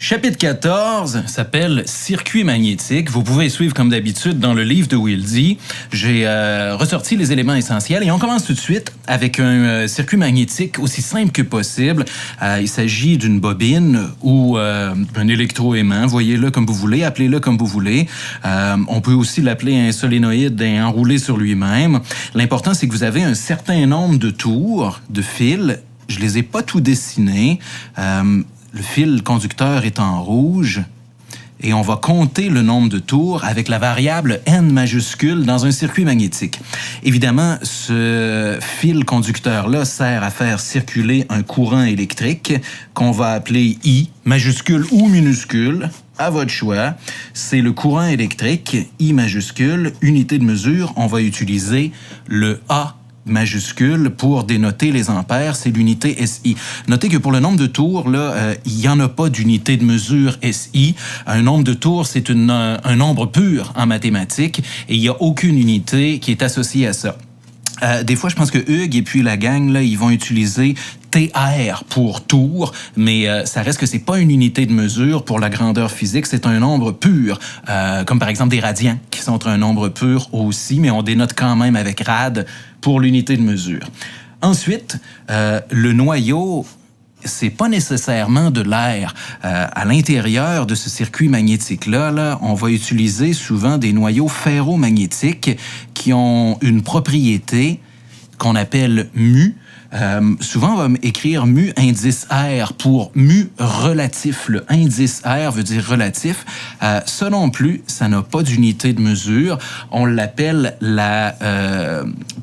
Chapitre 14 s'appelle « Circuit magnétique ». Vous pouvez suivre comme d'habitude dans le livre de Wildy. J'ai ressorti les éléments essentiels et on commence tout de suite avec un circuit magnétique aussi simple que possible. Il s'agit d'une bobine ou un électroaimant. Voyez-le comme vous voulez, appelez-le comme vous voulez. On peut aussi l'appeler un solénoïde enroulé sur lui-même. L'important, c'est que vous avez un certain nombre de tours, de fils. Je les ai pas tout dessinés. Le fil conducteur est en rouge et on va compter le nombre de tours avec la variable N majuscule dans un circuit magnétique. Évidemment, ce fil conducteur-là sert à faire circuler un courant électrique qu'on va appeler I, majuscule ou minuscule, à votre choix. C'est le courant électrique, I majuscule, unité de mesure, on va utiliser le A majuscule pour dénoter les ampères, c'est l'unité SI. Notez que pour le nombre de tours, là, il n'y en a pas d'unité de mesure SI. Un nombre de tours, c'est un nombre pur en mathématiques et il n'y a aucune unité qui est associée à ça. Des fois, je pense que Hugues et puis la gang, là, ils vont utiliser TR pour tour, mais ça reste que c'est pas une unité de mesure pour la grandeur physique, c'est un nombre pur, comme par exemple des radians, qui sont un nombre pur aussi, mais on dénote quand même avec rad pour l'unité de mesure. Ensuite, le noyau, c'est pas nécessairement de l'air. À l'intérieur de ce circuit magnétique-là, on va utiliser souvent des noyaux ferromagnétiques qui ont une propriété qu'on appelle mu. Souvent, on va écrire mu indice R pour mu relatif. Le indice R veut dire relatif. Ça non plus, ça n'a pas d'unité de mesure. On l'appelle la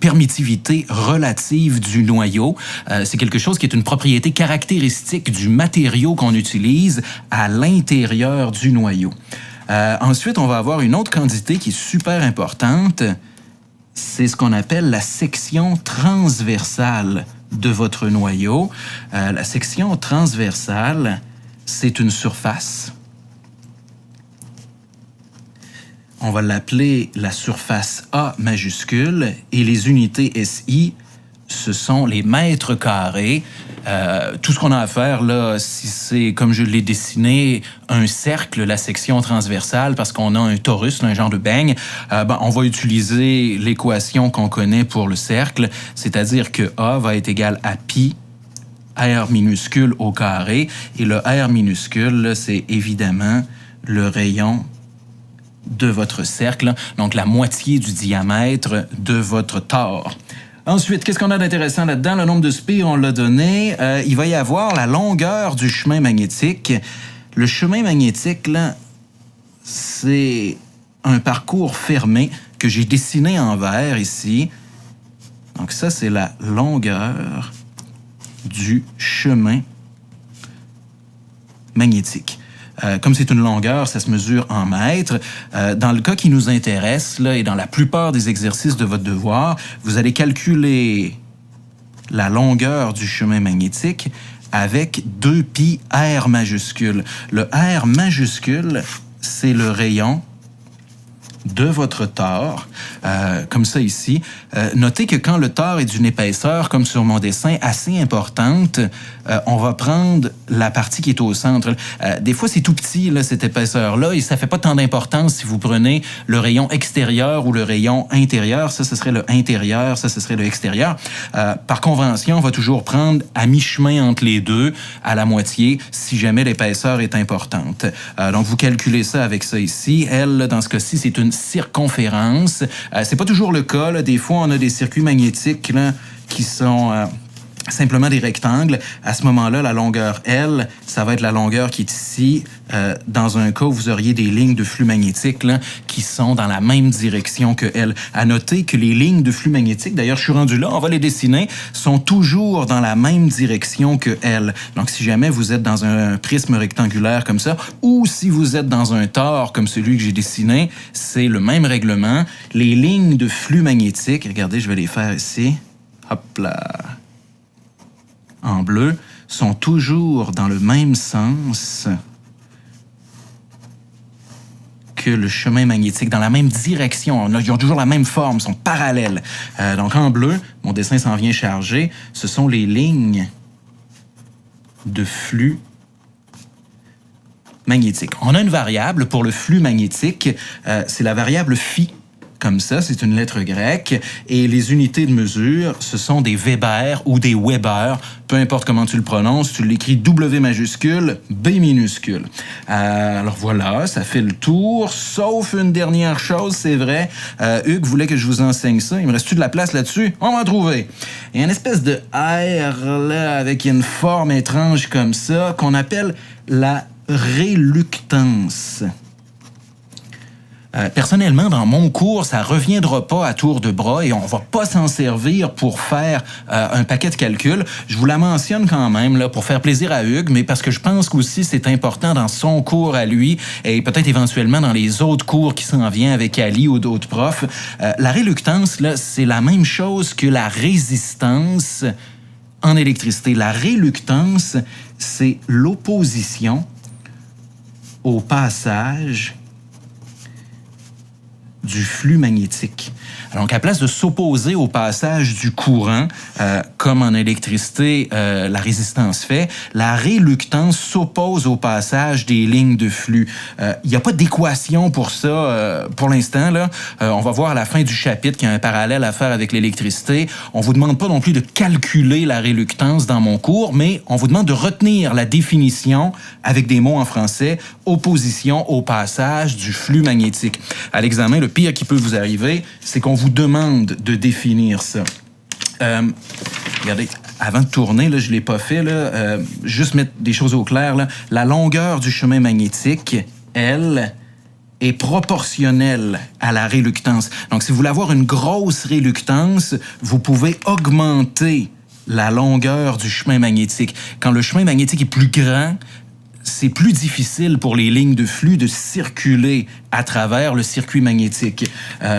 permittivité relative du noyau. C'est quelque chose qui est une propriété caractéristique du matériau qu'on utilise à l'intérieur du noyau. Ensuite, on va avoir une autre quantité qui est super importante. C'est ce qu'on appelle la section transversale de votre noyau. La section transversale, c'est une surface. On va l'appeler la surface A majuscule et les unités SI, ce sont les mètres carrés. Tout ce qu'on a à faire, là, si c'est, comme je l'ai dessiné, un cercle, la section transversale, parce qu'on a un torus, un genre de beigne, on va utiliser l'équation qu'on connaît pour le cercle, c'est-à-dire que A va être égal à pi R minuscule au carré, et le R minuscule, là, c'est évidemment le rayon de votre cercle, donc la moitié du diamètre de votre tore. Ensuite, qu'est-ce qu'on a d'intéressant là-dedans? Le nombre de spires, on l'a donné. Il va y avoir la longueur du chemin magnétique. Le chemin magnétique, là, c'est un parcours fermé que j'ai dessiné en vert ici. Donc ça, c'est la longueur du chemin magnétique. Comme c'est une longueur, ça se mesure en mètres. Dans le cas qui nous intéresse, là, et dans la plupart des exercices de votre devoir, vous allez calculer la longueur du chemin magnétique avec 2π R majuscule. Le R majuscule, c'est le rayon de votre tore, comme ça ici. Notez que quand le tore est d'une épaisseur, comme sur mon dessin, assez importante, on va prendre la partie qui est au centre. Des fois, c'est tout petit, là, cette épaisseur-là, et ça fait pas tant d'importance si vous prenez le rayon extérieur ou le rayon intérieur. Ça, ce serait le intérieur, ça, ce serait le extérieur. Par convention, on va toujours prendre à mi-chemin entre les deux, à la moitié, si jamais l'épaisseur est importante. Donc, vous calculez ça avec ça ici. Elle, dans ce cas-ci, c'est une circonférence. C'est pas toujours le cas, là. Des fois, on a des circuits magnétiques là, qui sont simplement des rectangles. À ce moment-là, la longueur L, ça va être la longueur qui est ici. Dans un cas où vous auriez des lignes de flux magnétique là, qui sont dans la même direction que L. À noter que les lignes de flux magnétique, d'ailleurs, je suis rendu là, on va les dessiner, sont toujours dans la même direction que L. Donc, si jamais vous êtes dans un prisme rectangulaire comme ça, ou si vous êtes dans un tore comme celui que j'ai dessiné, c'est le même règlement. Les lignes de flux magnétique, regardez, je vais les faire ici. Hop là. En bleu, sont toujours dans le même sens que le chemin magnétique, dans la même direction. Ils ont toujours la même forme, sont parallèles. Donc en bleu, mon dessin s'en vient chargé, ce sont les lignes de flux magnétique. On a une variable pour le flux magnétique, c'est la variable phi. Comme ça, c'est une lettre grecque. Et les unités de mesure, ce sont des Weber ou des Weber. Peu importe comment tu le prononces, tu l'écris W majuscule, B minuscule. Alors voilà, ça fait le tour. Sauf une dernière chose, c'est vrai. Hugues voulait que je vous enseigne ça. Il me reste-tu de la place là-dessus? On va en trouver. Il y a une espèce de R là, avec une forme étrange comme ça, qu'on appelle la réluctance. Personnellement, dans mon cours, ça reviendra pas à tour de bras et on va pas s'en servir pour faire un paquet de calculs. Je vous la mentionne quand même là pour faire plaisir à Hugues, mais parce que je pense qu'aussi c'est important dans son cours à lui et peut-être éventuellement dans les autres cours qui s'en viennent avec Ali ou d'autres profs. La réluctance, là, c'est la même chose que la résistance en électricité. La réluctance, c'est l'opposition au passage du flux magnétique. Alors, à place de s'opposer au passage du courant, comme en électricité, la résistance fait, la réluctance s'oppose au passage des lignes de flux. Il n'y a pas d'équation pour ça pour l'instant. Là, on va voir à la fin du chapitre qu'il y a un parallèle à faire avec l'électricité. On vous demande pas non plus de calculer la réluctance dans mon cours, mais on vous demande de retenir la définition avec des mots en français, opposition au passage du flux magnétique. À l'examen, le pire qui peut vous arriver, c'est qu'on vous demande de définir ça. Regardez, avant de tourner, là, je ne l'ai pas fait, là, juste mettre des choses au clair. Là. La longueur du chemin magnétique, elle, est proportionnelle à la réluctance. Donc, si vous voulez avoir une grosse réluctance, vous pouvez augmenter la longueur du chemin magnétique. Quand le chemin magnétique est plus grand, c'est plus difficile pour les lignes de flux de circuler à travers le circuit magnétique.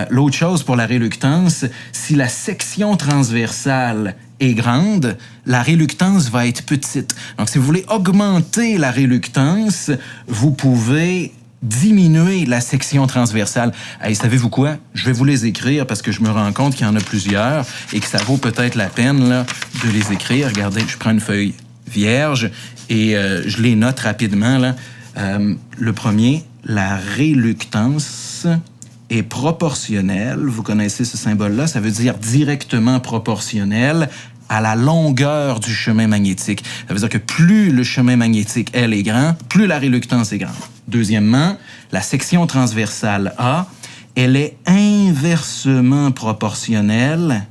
L'autre chose pour la réluctance, si la section transversale est grande, la réluctance va être petite. Donc, si vous voulez augmenter la réluctance, vous pouvez diminuer la section transversale. Hey, savez-vous quoi? Je vais vous les écrire parce que je me rends compte qu'il y en a plusieurs et que ça vaut peut-être la peine là, de les écrire. Regardez, je prends une feuille vierge et je les note rapidement. Là. Le premier, la réluctance est proportionnelle. Vous connaissez ce symbole-là, ça veut dire directement proportionnel à la longueur du chemin magnétique. Ça veut dire que plus le chemin magnétique, elle, est grand, plus la réluctance est grande. Deuxièmement, la section transversale A, elle est inversement proportionnelle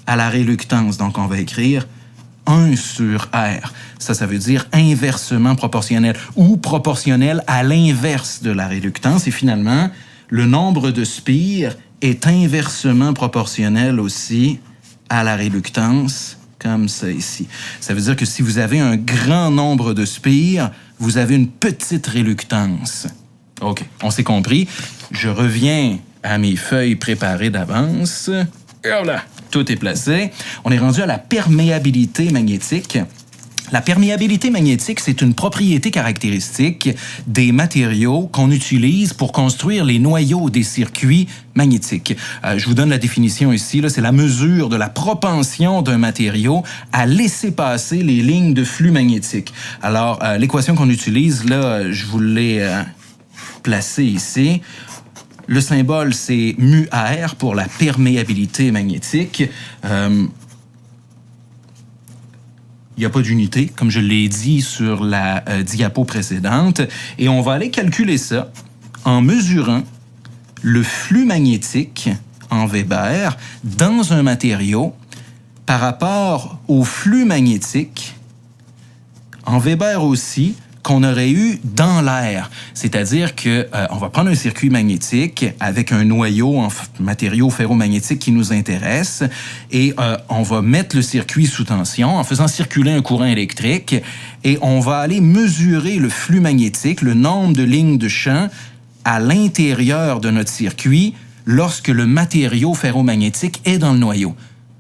à la réluctance. Donc, on va écrire 1 sur R. Ça veut dire inversement proportionnel ou proportionnel à l'inverse de la réluctance. Et finalement, le nombre de spires est inversement proportionnel aussi à la réluctance, comme ça ici. Ça veut dire que si vous avez un grand nombre de spires, vous avez une petite réluctance. OK, on s'est compris. Je reviens à mes feuilles préparées d'avance. Et voilà, tout est placé. On est rendu à la perméabilité magnétique. La perméabilité magnétique, c'est une propriété caractéristique des matériaux qu'on utilise pour construire les noyaux des circuits magnétiques. Je vous donne la définition ici, là, c'est la mesure de la propension d'un matériau à laisser passer les lignes de flux magnétique. Alors, l'équation qu'on utilise, là, je vous l'ai placée ici. Le symbole, c'est μR pour la perméabilité magnétique. Il n'y a pas d'unité, comme je l'ai dit sur la diapo précédente. Et on va aller calculer ça en mesurant le flux magnétique en Weber dans un matériau par rapport au flux magnétique en Weber aussi qu'on aurait eu dans l'air. C'est-à-dire que on va prendre un circuit magnétique avec un noyau en matériau ferromagnétique qui nous intéresse et on va mettre le circuit sous tension en faisant circuler un courant électrique et on va aller mesurer le flux magnétique, le nombre de lignes de champ à l'intérieur de notre circuit lorsque le matériau ferromagnétique est dans le noyau.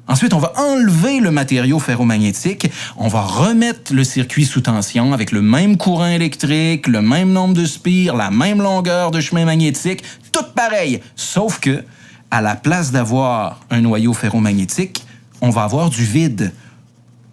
Ensuite, on va enlever le matériau ferromagnétique, on va remettre le circuit sous tension avec le même courant électrique, le même nombre de spires, la même longueur de chemin magnétique, tout pareil, sauf que à la place d'avoir un noyau ferromagnétique, on va avoir du vide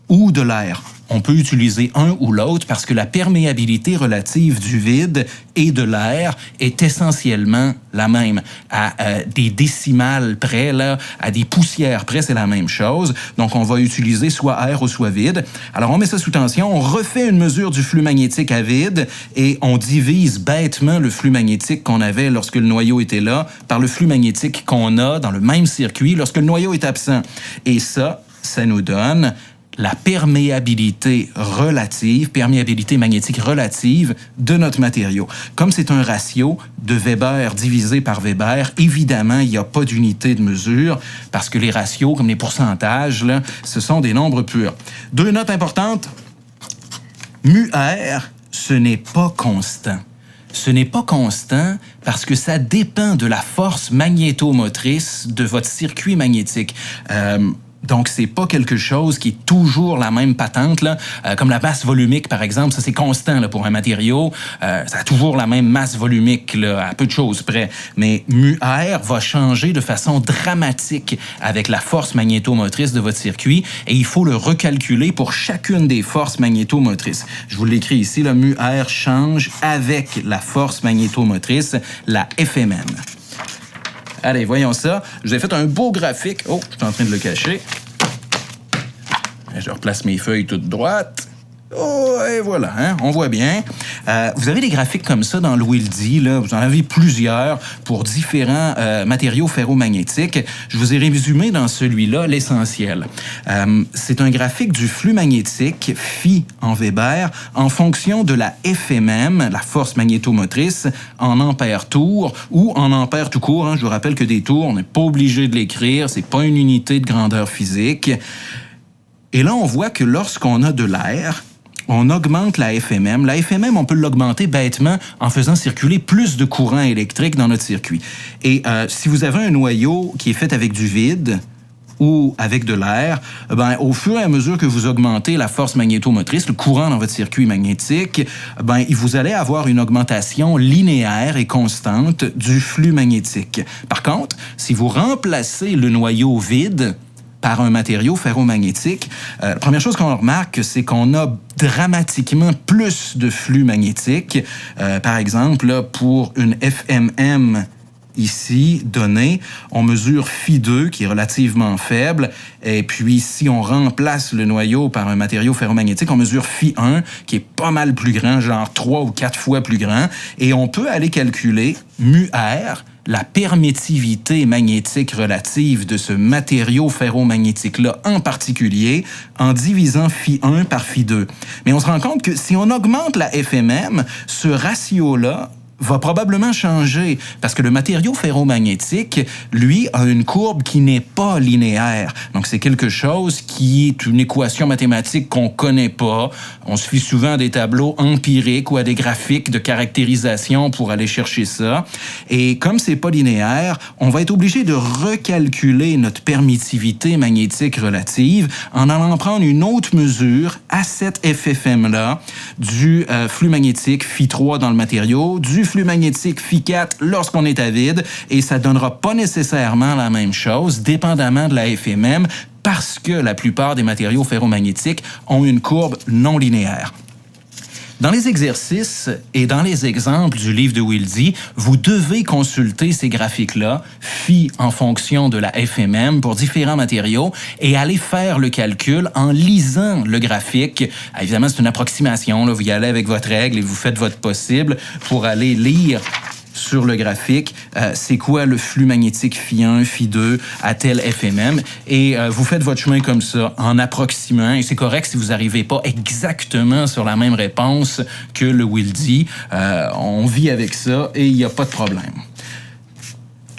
ou de l'air. on peut utiliser un ou l'autre parce que la perméabilité relative du vide et de l'air est essentiellement la même. À des décimales près, là, à des poussières près, c'est la même chose. Donc, on va utiliser soit air ou soit vide. Alors, on met ça sous tension, on refait une mesure du flux magnétique à vide et on divise bêtement le flux magnétique qu'on avait lorsque le noyau était là par le flux magnétique qu'on a dans le même circuit lorsque le noyau est absent. Et ça nous donne la perméabilité magnétique relative de notre matériau. Comme c'est un ratio de Weber divisé par Weber, évidemment, il n'y a pas d'unité de mesure parce que les ratios, comme les pourcentages, là, ce sont des nombres purs. 2 notes importantes. Mu-R, ce n'est pas constant. Ce n'est pas constant parce que ça dépend de la force magnétomotrice de votre circuit magnétique. Donc, c'est pas quelque chose qui est toujours la même patente, là. Comme la masse volumique, par exemple, ça, c'est constant là, pour un matériau. Ça a toujours la même masse volumique, là, à peu de choses près. Mais mu-R va changer de façon dramatique avec la force magnétomotrice de votre circuit et il faut le recalculer pour chacune des forces magnétomotrices. Je vous l'écris ici, là, mu-R change avec la force magnétomotrice, la FMM. Allez, voyons ça. Je vous ai fait un beau graphique. Oh, je suis en train de le cacher. Je replace mes feuilles toutes droites. Oh, et voilà, hein, on voit bien. Vous avez des graphiques comme ça dans le WILDI, là. Vous en avez plusieurs pour différents matériaux ferromagnétiques. Je vous ai résumé dans celui-là l'essentiel. C'est un graphique du flux magnétique, phi en Weber, en fonction de la FMM, la force magnétomotrice, en ampères tours ou en ampères tout court. Hein. Je vous rappelle que des tours, on n'est pas obligé de l'écrire. C'est pas une unité de grandeur physique. Et là, on voit que lorsqu'on a de l'air, on augmente la FMM. La FMM, on peut l'augmenter bêtement en faisant circuler plus de courant électrique dans notre circuit. Et si vous avez un noyau qui est fait avec du vide ou avec de l'air, ben, au fur et à mesure que vous augmentez la force magnétomotrice, le courant dans votre circuit magnétique, ben, vous allez avoir une augmentation linéaire et constante du flux magnétique. Par contre, si vous remplacez le noyau vide par un matériau ferromagnétique, la première chose qu'on remarque, c'est qu'on a dramatiquement plus de flux magnétique. Par exemple, là, pour une FMM ici donnée, on mesure Φ2 qui est relativement faible, et puis si on remplace le noyau par un matériau ferromagnétique, on mesure Φ1 qui est pas mal plus grand, genre 3 ou 4 fois plus grand, et on peut aller calculer mu-R, la permittivité magnétique relative de ce matériau ferromagnétique-là en particulier, en divisant Φ1 par Φ2. Mais on se rend compte que si on augmente la FMM, ce ratio-là va probablement changer parce que le matériau ferromagnétique, lui, a une courbe qui n'est pas linéaire. Donc, c'est quelque chose qui est une équation mathématique qu'on connaît pas. On se fie souvent à des tableaux empiriques ou à des graphiques de caractérisation pour aller chercher ça. Et comme c'est pas linéaire, on va être obligé de recalculer notre permittivité magnétique relative en allant prendre une autre mesure à cette FFM-là du flux magnétique Φ3 dans le matériau, du flux magnétique Φ4 lorsqu'on est à vide, et ça donnera pas nécessairement la même chose, dépendamment de la FMM, parce que la plupart des matériaux ferromagnétiques ont une courbe non linéaire. Dans les exercices et dans les exemples du livre de WILDI, vous devez consulter ces graphiques-là, phi en fonction de la FMM pour différents matériaux, et aller faire le calcul en lisant le graphique. Évidemment, c'est une approximation, là. Vous y allez avec votre règle et vous faites votre possible pour aller lire sur le graphique, c'est quoi le flux magnétique Φ1, Φ2 à tel FMM, et vous faites votre chemin comme ça, en approximant, et c'est correct si vous n'arrivez pas exactement sur la même réponse que le WILDI. On vit avec ça et il n'y a pas de problème.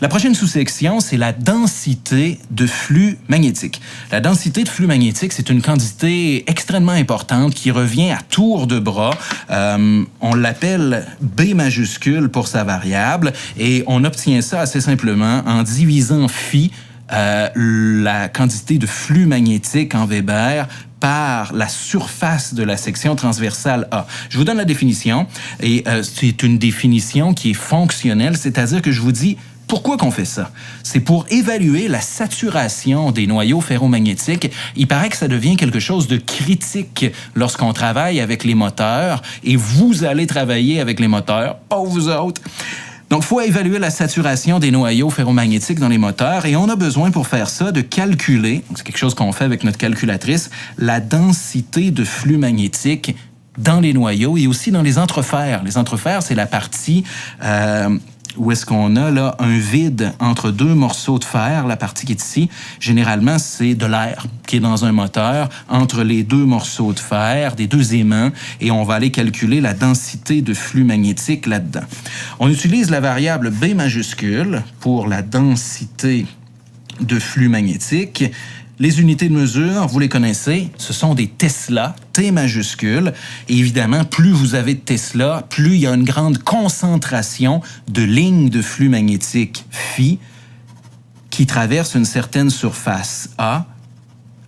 La prochaine sous-section, c'est la densité de flux magnétique. La densité de flux magnétique, c'est une quantité extrêmement importante qui revient à tour de bras. On l'appelle B majuscule pour sa variable, et on obtient ça assez simplement en divisant phi, la quantité de flux magnétique en Weber, par la surface de la section transversale A. Je vous donne la définition, et c'est une définition qui est fonctionnelle, c'est-à-dire que je vous dis Pourquoi qu'on fait ça? C'est pour évaluer la saturation des noyaux ferromagnétiques. Il paraît que ça devient quelque chose de critique lorsqu'on travaille avec les moteurs, et vous allez travailler avec les moteurs, pas vous autres. Donc, il faut évaluer la saturation des noyaux ferromagnétiques dans les moteurs, et on a besoin pour faire ça de calculer, c'est quelque chose qu'on fait avec notre calculatrice, la densité de flux magnétique dans les noyaux et aussi dans les entrefers. Les entrefers, c'est la partie où est-ce qu'on a là un vide entre deux morceaux de fer, la partie qui est ici. Généralement, c'est de l'air qui est dans un moteur entre les deux morceaux de fer, des deux aimants, et on va aller calculer la densité de flux magnétique là-dedans. On utilise la variable B majuscule pour la densité de flux magnétique. Les unités de mesure, vous les connaissez, ce sont des Tesla, T majuscule. Et évidemment, plus vous avez de Tesla, plus il y a une grande concentration de lignes de flux magnétique phi qui traversent une certaine surface A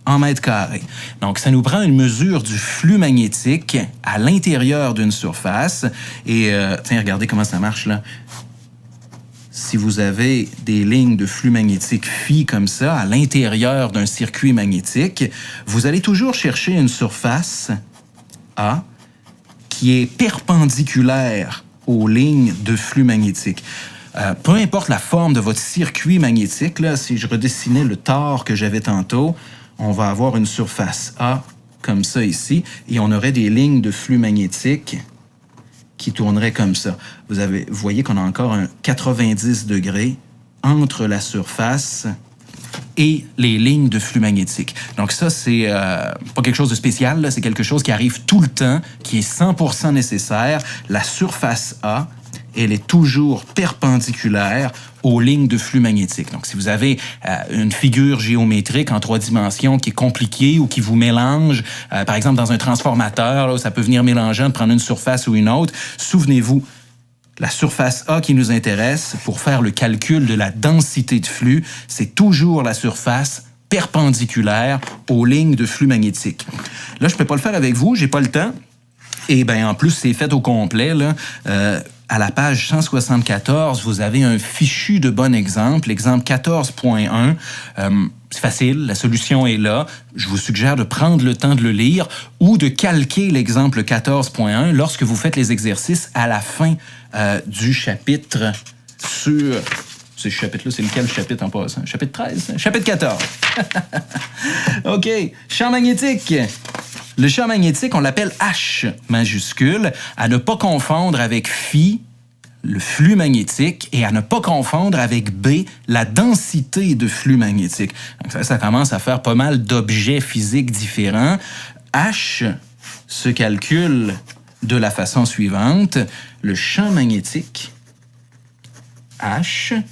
en mètres carrés. Donc, ça nous prend une mesure du flux magnétique à l'intérieur d'une surface. Et, tiens, regardez comment ça marche, là. Si vous avez des lignes de flux magnétique phi comme ça à l'intérieur d'un circuit magnétique, vous allez toujours chercher une surface A qui est perpendiculaire aux lignes de flux magnétique. Peu importe la forme de votre circuit magnétique, là, si je redessinais le tore que j'avais tantôt, on va avoir une surface A comme ça ici, et on aurait des lignes de flux magnétique qui tournerait comme ça. Vous voyez qu'on a encore un 90 degrés entre la surface et les lignes de flux magnétique. Donc ça, c'est pas quelque chose de spécial, là, c'est quelque chose qui arrive tout le temps, qui est 100% nécessaire. La surface A, elle est toujours perpendiculaire aux lignes de flux magnétique. Donc, si vous avez une figure géométrique en 3 dimensions qui est compliquée ou qui vous mélange, par exemple dans un transformateur, là, ça peut venir mélangeant de prendre une surface ou une autre, souvenez-vous, la surface A qui nous intéresse pour faire le calcul de la densité de flux, c'est toujours la surface perpendiculaire aux lignes de flux magnétique. Là, je ne peux pas le faire avec vous, j'ai pas le temps. Et bien, en plus, c'est fait au complet, là. À la page 174, vous avez un fichu de bon exemple, l'exemple 14.1. C'est facile, la solution est là. Je vous suggère de prendre le temps de le lire ou de calquer l'exemple 14.1 lorsque vous faites les exercices à la fin du chapitre sur... Ce chapitre-là, c'est lequel chapitre en passant? Chapitre 13? Chapitre 14. OK. Champ magnétique. Le champ magnétique, on l'appelle H majuscule, à ne pas confondre avec phi, le flux magnétique, et à ne pas confondre avec B, la densité de flux magnétique. Donc ça commence à faire pas mal d'objets physiques différents. H se calcule de la façon suivante. Le champ magnétique, H,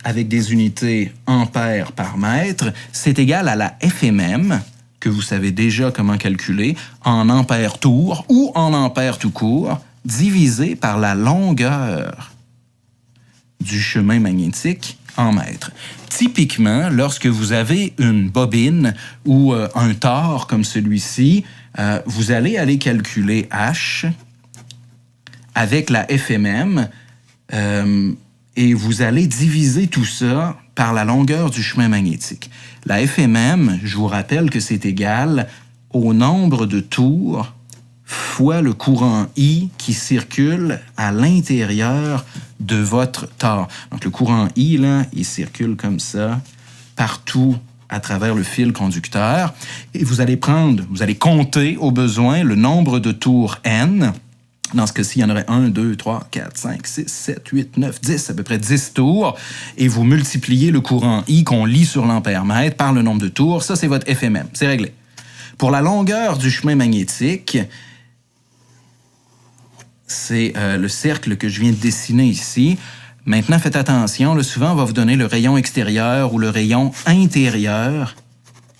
avec des unités ampères par mètre, c'est égal à la FMM, que vous savez déjà comment calculer, en ampères tour ou en ampères tout court, divisé par la longueur du chemin magnétique en mètres. Typiquement, lorsque vous avez une bobine ou un tore comme celui-ci, vous allez calculer H avec la FMM et vous allez diviser tout ça par la longueur du chemin magnétique. La FMM, je vous rappelle que c'est égal au nombre de tours fois le courant I qui circule à l'intérieur de votre tore. Donc le courant I, là, il circule comme ça partout à travers le fil conducteur. Et vous allez compter au besoin le nombre de tours N. Dans ce cas-ci, il y en aurait 1, 2, 3, 4, 5, 6, 7, 8, 9, 10, à peu près 10 tours. Et vous multipliez le courant I qu'on lit sur l'ampère-mètre par le nombre de tours. Ça, c'est votre FMM. C'est réglé. Pour la longueur du chemin magnétique, c'est le cercle que je viens de dessiner ici. Maintenant, faites attention. Là, souvent, on va vous donner le rayon extérieur ou le rayon intérieur.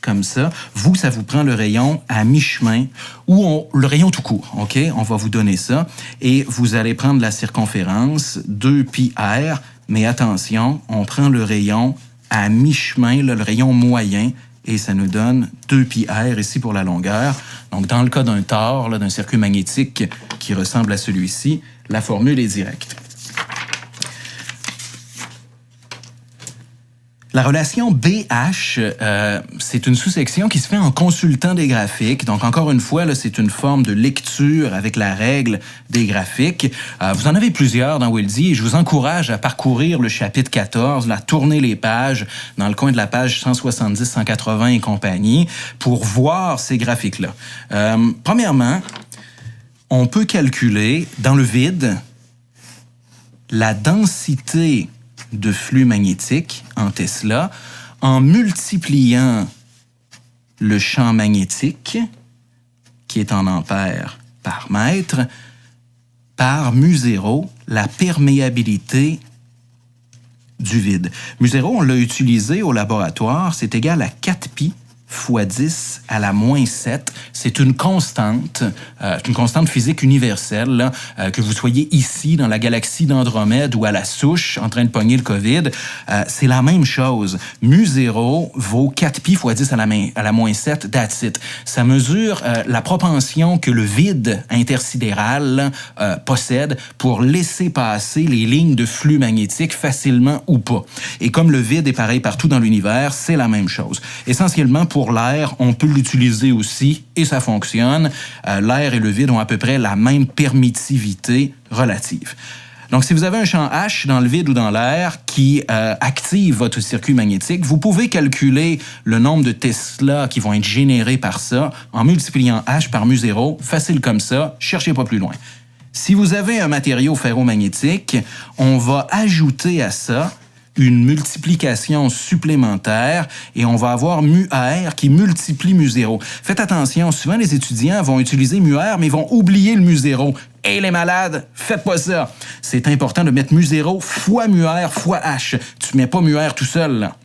Comme ça. Vous, ça vous prend le rayon à mi-chemin ou le rayon tout court, OK? On va vous donner ça. Et vous allez prendre la circonférence 2πr, mais attention, on prend le rayon à mi-chemin, là, le rayon moyen, et ça nous donne 2πr ici pour la longueur. Donc, dans le cas d'un tore, là, d'un circuit magnétique qui ressemble à celui-ci, la formule est directe. La relation BH, c'est une sous-section qui se fait en consultant des graphiques. Donc, encore une fois, là, c'est une forme de lecture avec la règle des graphiques. Vous en avez plusieurs dans Wieldy et je vous encourage à parcourir le chapitre 14, à tourner les pages dans le coin de la page 170, 180 et compagnie pour voir ces graphiques-là. Premièrement, on peut calculer dans le vide la densité de flux magnétique en Tesla en multipliant le champ magnétique, qui est en ampères par mètre, par mu0, la perméabilité du vide. Mu0, on l'a utilisé au laboratoire, c'est égal à 4 pi fois 10 à la moins 7. C'est une constante physique universelle, là, que vous soyez ici dans la galaxie d'Andromède ou à la souche en train de pogner le COVID. C'est la même chose. Mu0 vaut 4 pi fois 10 à la moins 7, that's it. Ça mesure la propension que le vide intersidéral possède pour laisser passer les lignes de flux magnétique facilement ou pas. Et comme le vide est pareil partout dans l'univers, c'est la même chose. Essentiellement, pour l'air, on peut l'utiliser aussi et ça fonctionne. L'air et le vide ont à peu près la même permittivité relative. Donc, si vous avez un champ H dans le vide ou dans l'air qui active votre circuit magnétique, vous pouvez calculer le nombre de Tesla qui vont être générés par ça en multipliant H par mu0. Facile comme ça, cherchez pas plus loin. Si vous avez un matériau ferromagnétique, on va ajouter à ça une multiplication supplémentaire et on va avoir mu-R qui multiplie mu0. Faites attention, souvent les étudiants vont utiliser mu-R, mais ils vont oublier le mu0. Et les malades, faites pas ça. C'est important de mettre mu0 fois mu-R fois H. Tu mets pas mu-R tout seul, là.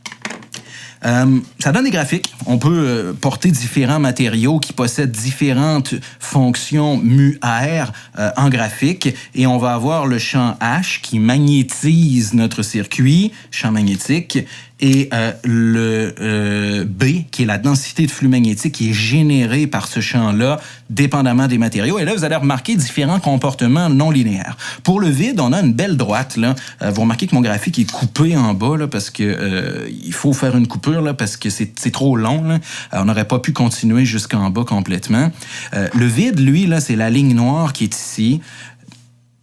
Ça donne des graphiques. On peut porter différents matériaux qui possèdent différentes fonctions mu-R en graphique et on va avoir le champ H qui magnétise notre circuit, champ magnétique, et le B qui est la densité de flux magnétique qui est générée par ce champ-là, dépendamment des matériaux. Et là, vous allez remarquer différents comportements non linéaires. Pour le vide, on a une belle droite, là. Vous remarquez que mon graphique est coupé en bas, là, parce que il faut faire une coupure, là, parce que c'est trop long, là. On n'aurait pas pu continuer jusqu'en bas complètement. Le vide, lui, là, c'est la ligne noire qui est ici.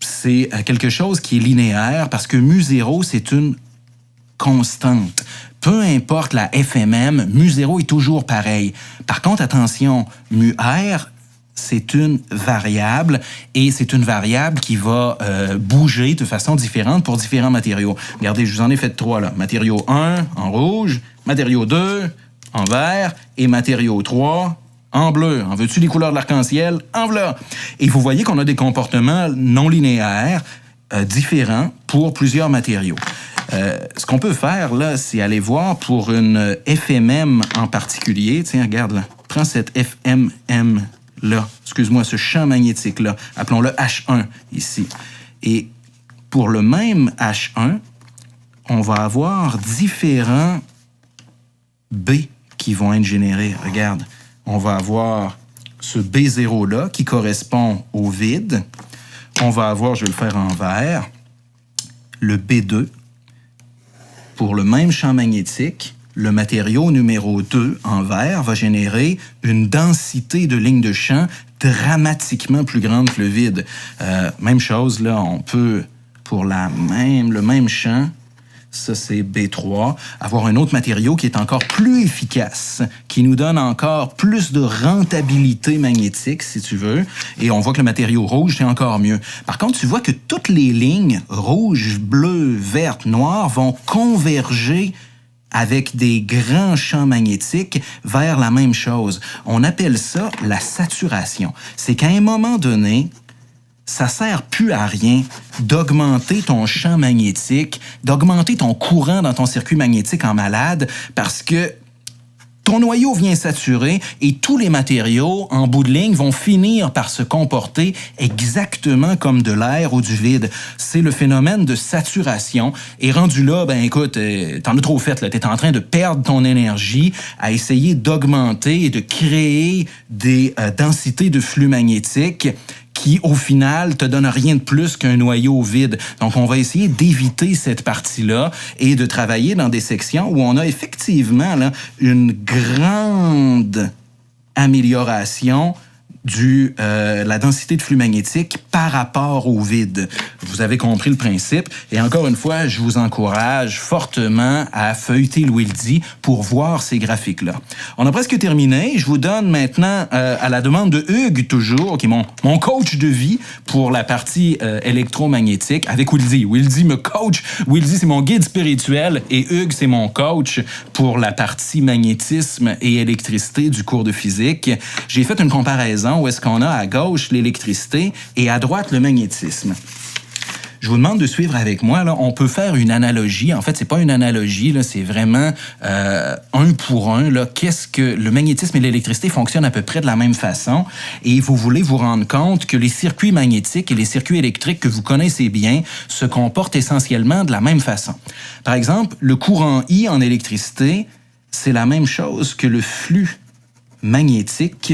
C'est quelque chose qui est linéaire parce que mu0, c'est une constante. Peu importe la FMM, mu0 est toujours pareil. Par contre, attention, mu-R, c'est une variable et c'est une variable qui va bouger de façon différente pour différents matériaux. Regardez, je vous en ai fait 3 là. Matériau 1 en rouge, matériau 2 en vert et matériau 3 en bleu. En veux-tu les couleurs de l'arc-en-ciel? En voilà. Et vous voyez qu'on a des comportements non linéaires différents pour plusieurs matériaux. Ce qu'on peut faire, là, c'est aller voir pour une FMM en particulier. Tiens, regarde, là. Prends cette FMM-là. Excuse-moi, ce champ magnétique-là. Appelons-le H1, ici. Et pour le même H1, on va avoir différents B qui vont être générés. Regarde, on va avoir ce B0-là qui correspond au vide. On va avoir, je vais le faire en vert, le B2. Pour le même champ magnétique, le matériau numéro 2 en vert va générer une densité de lignes de champ dramatiquement plus grande que le vide. Même chose, là, on peut, pour le même champ, ça c'est B3, avoir un autre matériau qui est encore plus efficace, qui nous donne encore plus de rentabilité magnétique, si tu veux, et on voit que le matériau rouge, c'est encore mieux. Par contre, tu vois que toutes les lignes rouge, bleu, verte, noire vont converger avec des grands champs magnétiques vers la même chose. On appelle ça la saturation. C'est qu'à un moment donné, ça sert plus à rien d'augmenter ton champ magnétique, d'augmenter ton courant dans ton circuit magnétique en malade parce que ton noyau vient saturer et tous les matériaux, en bout de ligne, vont finir par se comporter exactement comme de l'air ou du vide. C'est le phénomène de saturation. Et rendu là, ben écoute, t'en as trop fait, là. T'es en train de perdre ton énergie à essayer d'augmenter et de créer des densités de flux magnétiques qui, au final, te donne rien de plus qu'un noyau vide. Donc, on va essayer d'éviter cette partie-là et de travailler dans des sections où on a effectivement là, une grande amélioration la densité de flux magnétique par rapport au vide. Vous avez compris le principe. Et encore une fois, je vous encourage fortement à feuilleter le Wildy pour voir ces graphiques-là. On a presque terminé. Je vous donne maintenant, à la demande de Hugues, toujours, qui est mon coach de vie pour la partie électromagnétique avec Wildy. Wildy me coach. Wildy, c'est mon guide spirituel et Hugues, c'est mon coach pour la partie magnétisme et électricité du cours de physique. J'ai fait une comparaison où est-ce qu'on a à gauche l'électricité et à droite le magnétisme. Je vous demande de suivre avec moi. Là, on peut faire une analogie. En fait, c'est pas une analogie, là, c'est vraiment un pour un. Là, qu'est-ce que le magnétisme et l'électricité fonctionnent à peu près de la même façon. Et vous voulez vous rendre compte que les circuits magnétiques et les circuits électriques que vous connaissez bien se comportent essentiellement de la même façon. Par exemple, le courant I en électricité, c'est la même chose que le flux magnétique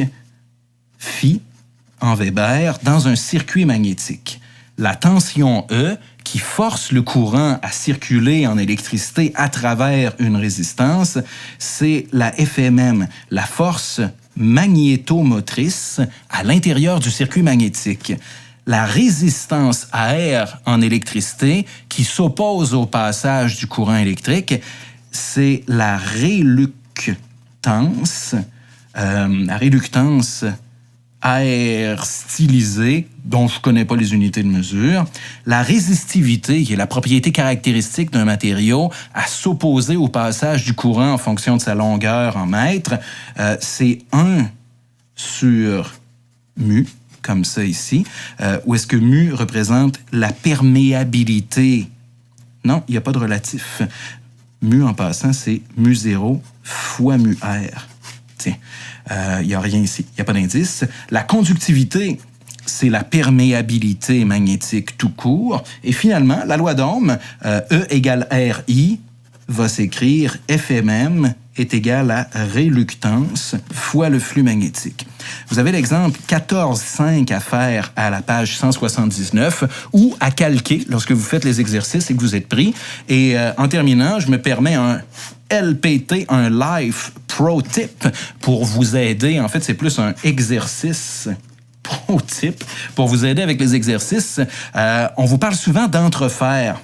phi en Weber dans un circuit magnétique. La tension E qui force le courant à circuler en électricité à travers une résistance, c'est la FMM, la force magnétomotrice à l'intérieur du circuit magnétique. La résistance R en électricité qui s'oppose au passage du courant électrique, c'est la réluctance. La réluctance R stylisée, dont je ne connais pas les unités de mesure. La résistivité, qui est la propriété caractéristique d'un matériau, à s'opposer au passage du courant en fonction de sa longueur en mètres, c'est 1 sur mu, comme ça ici, où est-ce que mu représente la perméabilité. Non, il n'y a pas de relatif. Mu, en passant, c'est mu 0 fois mu R. Tiens, il n'y a rien ici, il n'y a pas d'indice. La conductivité, c'est la perméabilité magnétique tout court. Et finalement, la loi d'Ohm, E égale RI, va s'écrire FMM est égal à réluctance fois le flux magnétique. Vous avez l'exemple 14.5 à faire à la page 179 ou à calquer lorsque vous faites les exercices et que vous êtes pris. Et en terminant, je me permets un LPT, un Life Pro Tip pour vous aider. En fait, c'est plus un exercice pro tip pour vous aider avec les exercices. On vous parle souvent d'entrefers.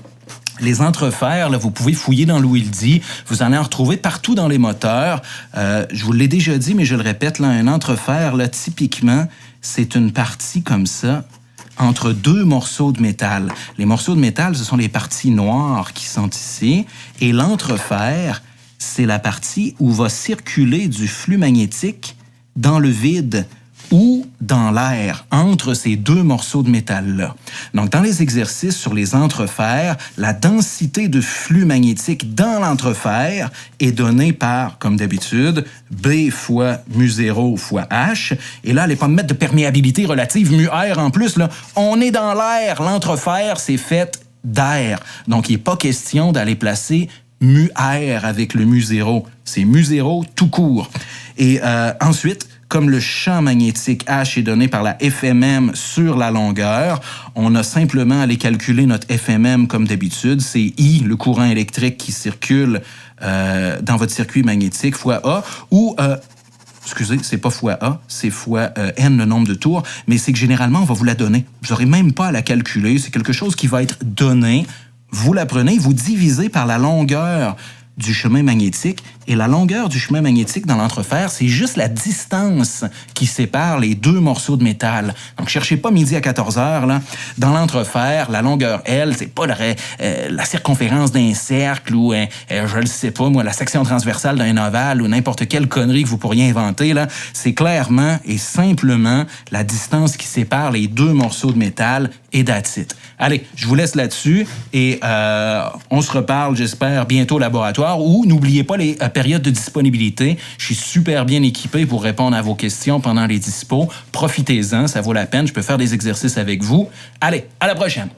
Les entrefers, là, vous pouvez fouiller dans le Wildy, vous en en retrouver partout dans les moteurs. Je vous l'ai déjà dit, mais je le répète, là, un entrefer, là, typiquement, c'est une partie comme ça, entre deux morceaux de métal. Les morceaux de métal, ce sont les parties noires qui sont ici, et l'entrefer, c'est la partie où va circuler du flux magnétique dans le vide ou dans l'air, entre ces deux morceaux de métal-là. Donc, dans les exercices sur les entrefers, la densité de flux magnétique dans l'entrefer est donnée par, comme d'habitude, B fois mu0 fois H. Et là, allez pas me mettre de perméabilité relative mu R en plus. Là. On est dans l'air. L'entrefer, c'est fait d'air. Donc, il n'est pas question d'aller placer mu R avec le mu0. C'est mu0 tout court. Et ensuite, comme le champ magnétique H est donné par la FMM sur la longueur, on a simplement à aller calculer notre FMM comme d'habitude. C'est I, le courant électrique qui circule dans votre circuit magnétique, fois A, ou... excusez, c'est pas fois A, c'est fois N, le nombre de tours, mais c'est que généralement, on va vous la donner. Vous n'aurez même pas à la calculer. C'est quelque chose qui va être donné. Vous la prenez, vous divisez par la longueur du chemin magnétique. Et la longueur du chemin magnétique dans l'entrefer, c'est juste la distance qui sépare les deux morceaux de métal. Donc, cherchez pas midi à 14 heures, là. Dans l'entrefer, la longueur L, c'est pas la circonférence d'un cercle ou, je le sais pas, moi, la section transversale d'un ovale ou n'importe quelle connerie que vous pourriez inventer, là. C'est clairement et simplement la distance qui sépare les deux morceaux de métal et that's it. Allez, je vous laisse là-dessus et on se reparle, j'espère, bientôt au laboratoire ou n'oubliez pas les période de disponibilité. Je suis super bien équipé pour répondre à vos questions pendant les dispos. Profitez-en, ça vaut la peine. Je peux faire des exercices avec vous. Allez, à la prochaine!